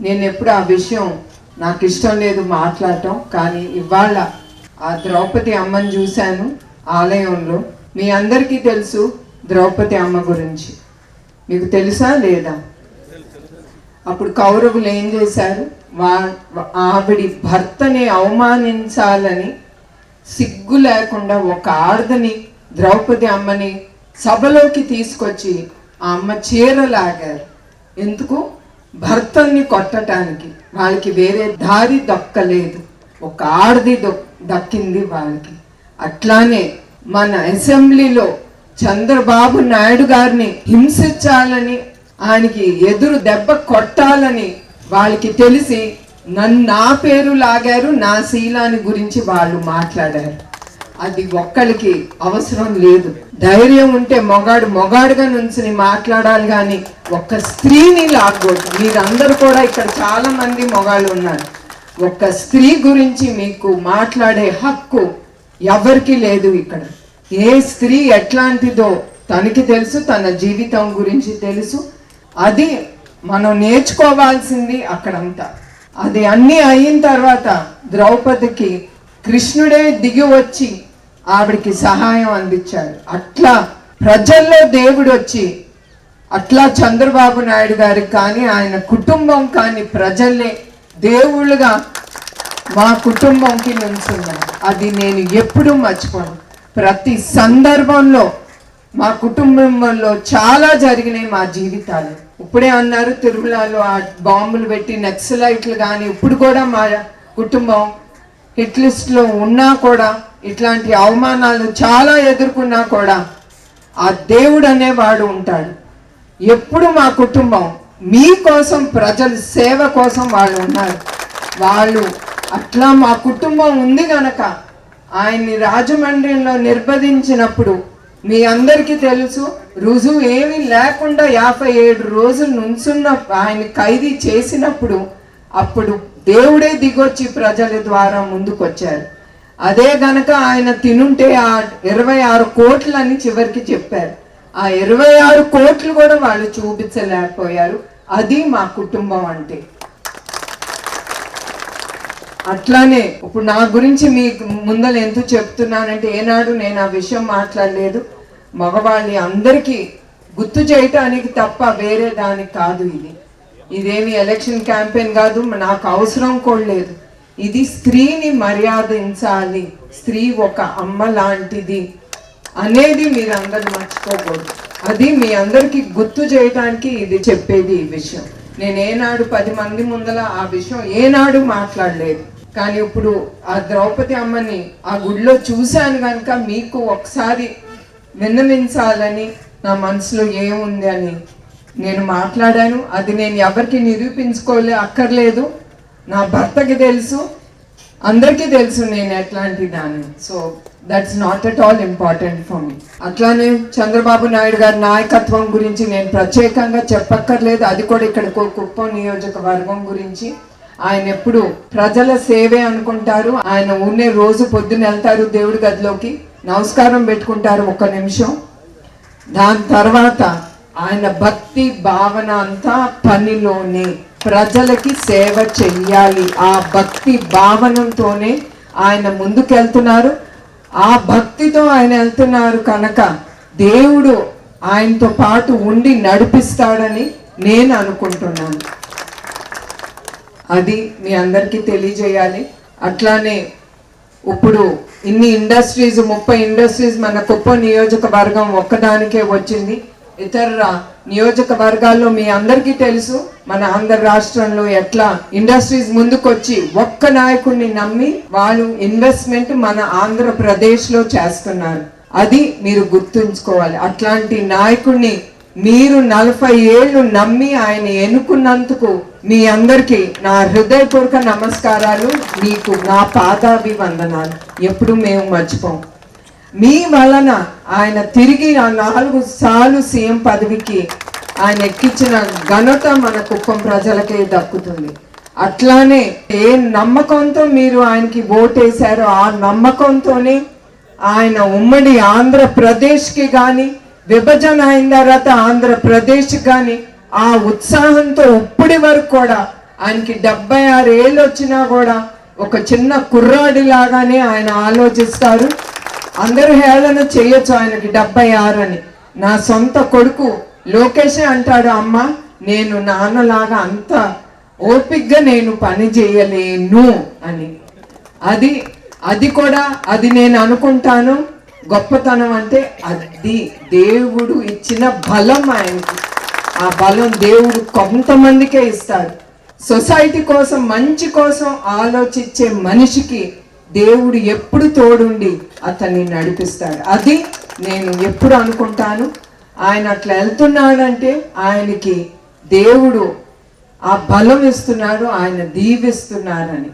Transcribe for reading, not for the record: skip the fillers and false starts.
నేను ఎప్పుడు ఆ విషయం నాకు ఇష్టం లేదు మాట్లాడటం, కానీ ఇవాళ ఆ ద్రౌపది అమ్మని చూశాను ఆలయంలో. మీ అందరికీ తెలుసు ద్రౌపది అమ్మ గురించి, మీకు తెలుసా లేదా? అప్పుడు కౌరవులు ఏం చేశారు, ఆవిడి భర్తని అవమానించాలని సిగ్గు లేకుండా ఒక ఆడదని ద్రౌపది అమ్మని సభలోకి తీసుకొచ్చి ఆ అమ్మ చీరలాగారు. ఎందుకు? భర్తని కొట్టడానికి. వాళ్ళకి వేరే దారి దక్కలేదు, ఒక ఆడది దక్కింది వాళ్ళకి. అట్లానే మన అసెంబ్లీలో చంద్రబాబు నాయుడు గారిని హింసించాలని, ఆయనకి ఎదురు దెబ్బ కొట్టాలని వాళ్ళకి తెలిసి నా పేరు లాగారు, నా శీలాన్ని గురించి వాళ్ళు మాట్లాడారు. అది ఒక్కడికి అవసరం లేదు. ధైర్యం ఉంటే మొగాడుగా నుంచుని మాట్లాడాలి, కానీ ఒక్క స్త్రీని లాగకూడదు. మీరందరూ కూడా ఇక్కడ చాలా మంది మొగాళ్ళు ఉన్నారు. ఒక్క స్త్రీ గురించి మీకు మాట్లాడే హక్కు ఎవరికి లేదు ఇక్కడ. ఏ స్త్రీ ఎట్లాంటిదో తనకి తెలుసు, తన జీవితం గురించి తెలుసు. అది మనం నేర్చుకోవాల్సింది అక్కడంతా. అది అన్నీ అయిన తర్వాత ద్రౌపదికి కృష్ణుడే దిగి వచ్చి ఆవిడికి సహాయం అందించాడు. అట్లా ప్రజల్లో దేవుడు వచ్చి, అట్లా చంద్రబాబు నాయుడు గారికి కానీ ఆయన కుటుంబం కానీ ప్రజల్ని దేవుళ్ళుగా మా కుటుంబంకి నుంచున్నారు. అది నేను ఎప్పుడూ మర్చిపోను. ప్రతి సందర్భంలో మా కుటుంబంలో చాలా జరిగినాయి మా జీవితాలు. ఇప్పుడే అన్నారు తిరుమలలో ఆ బాంబులు పెట్టి నక్సలైట్లు, కానీ ఇప్పుడు కూడా మా కుటుంబం హిట్ లిస్ట్లో ఉన్నా కూడా, ఇట్లాంటి అవమానాలు చాలా ఎదుర్కొన్నా కూడా ఆ దేవుడు అనేవాడు ఉంటాడు. ఎప్పుడు మా కుటుంబం మీకోసం, ప్రజల సేవ కోసం వాళ్ళు ఉన్నారు. వాళ్ళు అట్లా మా కుటుంబం ఉంది గనక ఆయన్ని రాజమండ్రిలో నిర్బంధించినప్పుడు మీ అందరికీ తెలుసు, రుజువు ఏమీ లేకుండా 57 రోజులు నుంచున్న ఆయన ఖైదీ చేసినప్పుడు అప్పుడు దేవుడే దిగొచ్చి ప్రజల ద్వారా ముందుకొచ్చారు. అదే గనక ఆయన తినుంటే ఆ 26 కోట్లని చివరికి చెప్పారు. ఆ 26 కోట్లు కూడా వాళ్ళు చూపించలేకపోయారు. అది మా కుటుంబం అంటే. అట్లానే ఇప్పుడు నా గురించి మీకు ముందర ఎందుకు చెప్తున్నానంటే, ఏనాడు నేను ఆ విషయం మాట్లాడలేదు. మగవాళ్ళని అందరికీ గుర్తు చేయటానికి తప్ప వేరే దానికి కాదు. ఇదేమి ఎలక్షన్ క్యాంపెయిన్ కాదు, నాకు అవసరం కూడా లేదు. ఇది స్త్రీని మర్యాదించాలి, స్త్రీ ఒక అమ్మ లాంటిది అనేది మీరందరూ మర్చిపోకూడదు. అది మీ అందరికీ గుర్తు చేయడానికి ఇది చెప్పేది ఈ విషయం. నేను ఏనాడు 10 మంది ముందర ఆ విషయం ఏనాడు మాట్లాడలేదు. కానీ ఇప్పుడు ఆ ద్రౌపది అమ్మని ఆ గుడిలో చూశాను కనుక మీకు ఒకసారి విన్నవించాలని నా మనసులో ఏముంది అని నేను మాట్లాడాను. అది నేను ఎవరికి అక్కర్లేదు. నా భర్తకి తెలుసు, అందరికీ తెలుసు నేను ఎట్లాంటి దాన్ని. So that's not at all important for me. అట్లానే చంద్రబాబు నాయుడు గారి నాయకత్వం గురించి నేను ప్రత్యేకంగా చెప్పక్కర్లేదు. అది కూడా ఇక్కడ కుప్పం నియోజకవర్గం గురించి. ఆయన ఎప్పుడు ప్రజల సేవే అనుకుంటారు. ఆయన ఉన్నే రోజు పొద్దున్న వెళ్తారు దేవుడి గదిలోకి, నమస్కారం పెట్టుకుంటారు 1 నిమిషం. దాని తర్వాత ఆయన భక్తి భావన అంతా పనిలోనే, ప్రజలకి సేవ చెయ్యాలి. ఆ భక్తి భావనతోనే ఆయన ముందుకెళ్తున్నారు. ఆ భక్తితో ఆయన వెళ్తున్నారు కనుక దేవుడు ఆయనతో పాటు ఉండి నడిపిస్తాడని నేను అనుకుంటున్నాను. అది మీ అందరికీ తెలియజేయాలి. అట్లానే ఇప్పుడు ఇన్ని ఇండస్ట్రీస్, 30 ఇండస్ట్రీస్ మన కుప్పం నియోజకవర్గం ఒక్కదానికే వచ్చింది. ఇతర నియోజకవర్గాల్లో మీ అందరికీ తెలుసు మన ఆంధ్ర రాష్ట్రంలో ఎట్లా ఇండస్ట్రీస్ ముందుకొచ్చి ఒక్క నాయకుడిని నమ్మి వాళ్ళు ఇన్వెస్ట్మెంట్ మన ఆంధ్రప్రదేశ్లో చేస్తున్నారు. అది మీరు గుర్తుంచుకోవాలి. అట్లాంటి నాయకుడిని మీరు 40 ఏళ్ళు నమ్మి ఆయన ఎన్నుకున్నందుకు మీ అందరికీ నా హృదయపూర్వక నమస్కారాలు, మీకు నా పాదాభివందనాలు. ఎప్పుడు మేము మర్చిపోం. మీ వలన ఆయన తిరిగి 4 సార్లు సీఎం పదవికి ఆయన ఎక్కించిన ఘనత మన కుప్పం ప్రజలకే దక్కుతుంది. అట్లానే ఏ నమ్మకంతో మీరు ఆయనకి ఓటేశారో ఆ నమ్మకంతోనే ఆయన ఉమ్మడి ఆంధ్రప్రదేశ్కి కానీ, విభజన అయిన తర్వాత ఆంధ్రప్రదేశ్ కానీ ఆ ఉత్సాహంతో ఇప్పటి వరకు కూడా ఆయనకి 76 ఏళ్ళు వచ్చినా కూడా ఒక చిన్న కుర్రాడి లాగానే ఆయన ఆలోచిస్తారు. అందరూ హేళన చేయొచ్చు ఆయనకి 76 అని. నా సొంత కొడుకు లోకేషే అంటాడు, అమ్మ నేను నాన్నలాగా అంత ఓపిగ్గా నేను పని చేయలేను అని. అది కూడా అది నేను అనుకుంటాను గొప్పతనం అంటే అది దేవుడు ఇచ్చిన బలం ఆయనకి. ఆ బలం దేవుడు కొంతమందికే ఇస్తాడు. సొసైటీ కోసం మంచి కోసం ఆలోచించే మనిషికి దేవుడు ఎప్పుడు తోడుండి అతన్ని నడిపిస్తాడు. అది నేను ఎప్పుడు అనుకుంటాను. ఆయన అట్లా వెళ్తున్నాడంటే ఆయనకి దేవుడు ఆ బలం ఇస్తున్నాడు, ఆయన దీవిస్తున్నారని.